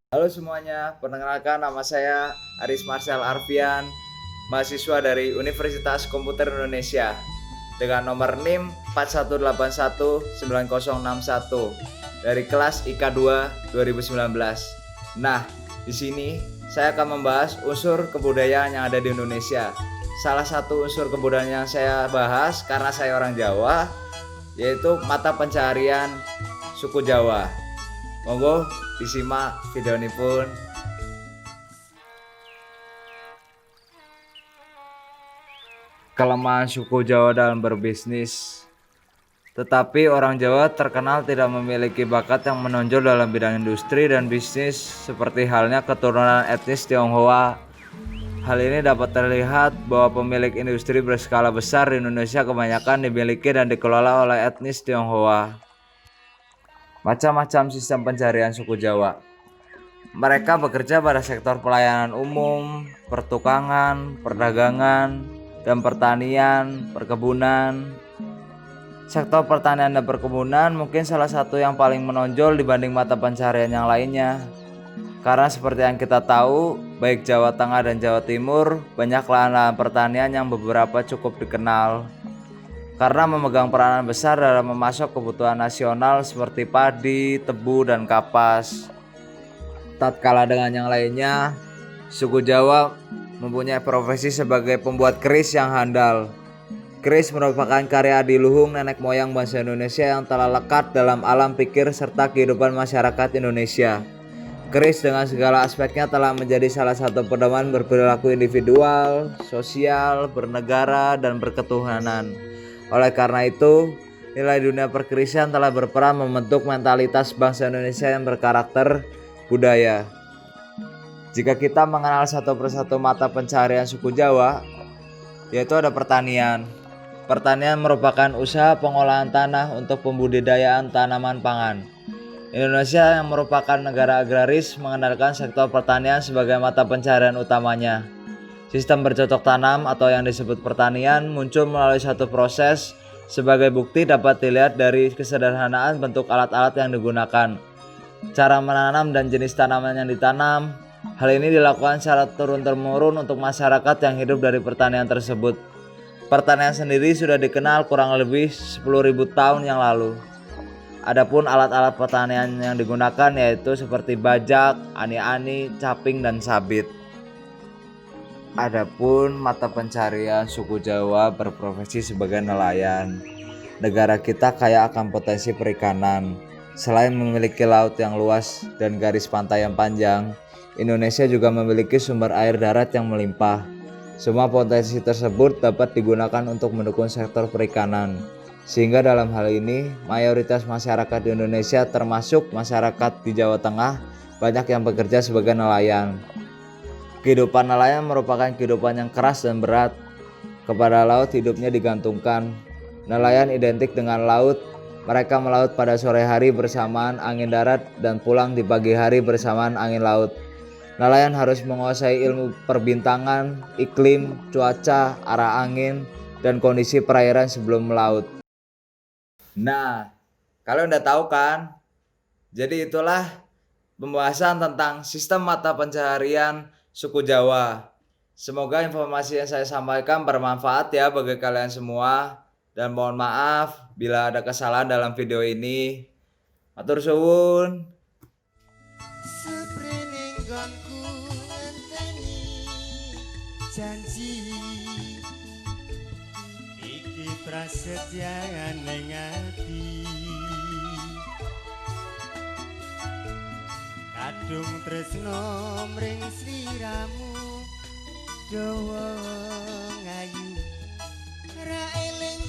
Halo semuanya, perkenalkan nama saya Aris Marcel Arfian, mahasiswa dari Universitas Komputer Indonesia dengan nomor NIM 41819061 dari kelas IK2 2019. Nah, di sini saya akan membahas unsur kebudayaan yang ada di Indonesia. Salah satu unsur kebudayaan yang saya bahas karena saya orang Jawa, yaitu mata pencaharian suku Jawa. Monggo disimak video ini pun. Kelemahan suku Jawa dalam berbisnis. Tetapi orang Jawa terkenal tidak memiliki bakat yang menonjol dalam bidang industri dan bisnis seperti halnya keturunan etnis Tionghoa. Hal ini dapat terlihat bahwa pemilik industri berskala besar di Indonesia kebanyakan dimiliki dan dikelola oleh etnis Tionghoa. Macam-macam sistem pencarian suku Jawa. Mereka bekerja pada sektor pelayanan umum, pertukangan, perdagangan, dan pertanian, perkebunan. Sektor pertanian dan perkebunan mungkin salah satu yang paling menonjol dibanding mata pencaharian yang lainnya. Karena seperti yang kita tahu, baik Jawa Tengah dan Jawa Timur, banyak lahan-lahan pertanian yang beberapa cukup dikenal karena memegang peranan besar dalam memasok kebutuhan nasional seperti padi, tebu, dan kapas. Tatkala dengan yang lainnya, suku Jawa mempunyai profesi sebagai pembuat keris yang handal. Keris merupakan karya adiluhung nenek moyang bangsa Indonesia yang telah lekat dalam alam pikir serta kehidupan masyarakat Indonesia. Keris dengan segala aspeknya telah menjadi salah satu pedoman berperilaku individual, sosial, bernegara, dan berketuhanan. Oleh karena itu, nilai dunia perkerisan telah berperan membentuk mentalitas bangsa Indonesia yang berkarakter budaya. Jika kita mengenal satu persatu mata pencaharian suku Jawa, yaitu ada pertanian. Pertanian merupakan usaha pengolahan tanah untuk pembudidayaan tanaman pangan. Indonesia yang merupakan negara agraris mengandalkan sektor pertanian sebagai mata pencaharian utamanya. Sistem bercocok tanam atau yang disebut pertanian muncul melalui satu proses. Sebagai bukti dapat dilihat dari kesederhanaan bentuk alat-alat yang digunakan, cara menanam dan jenis tanaman yang ditanam. Hal ini dilakukan secara turun-temurun untuk masyarakat yang hidup dari pertanian tersebut. Pertanian sendiri sudah dikenal kurang lebih 10.000 tahun yang lalu. Adapun alat-alat pertanian yang digunakan yaitu seperti bajak, ani-ani, caping, dan sabit. Adapun mata pencaharian suku Jawa berprofesi sebagai nelayan. Negara kita kaya akan potensi perikanan. Selain memiliki laut yang luas dan garis pantai yang panjang, Indonesia juga memiliki sumber air darat yang melimpah. Semua potensi tersebut dapat digunakan untuk mendukung sektor perikanan. Sehingga dalam hal ini, mayoritas masyarakat di Indonesia termasuk masyarakat di Jawa Tengah banyak yang bekerja sebagai nelayan. Kehidupan nelayan merupakan kehidupan yang keras dan berat. Kepada laut hidupnya digantungkan. Nelayan identik dengan laut. Mereka melaut pada sore hari bersamaan angin darat dan pulang di pagi hari bersamaan angin laut. Nelayan harus menguasai ilmu perbintangan, iklim, cuaca, arah angin, dan kondisi perairan sebelum melaut. Nah, kalian udah tahu kan? Jadi itulah pembahasan tentang sistem mata pencaharian suku Jawa. Semoga informasi yang saya sampaikan bermanfaat ya bagi kalian semua. Dan mohon maaf bila ada kesalahan dalam video ini. Matur suwun. Janji iki prasetya ning ati, kadung tresno mring sliramu dawa ngayu ra eling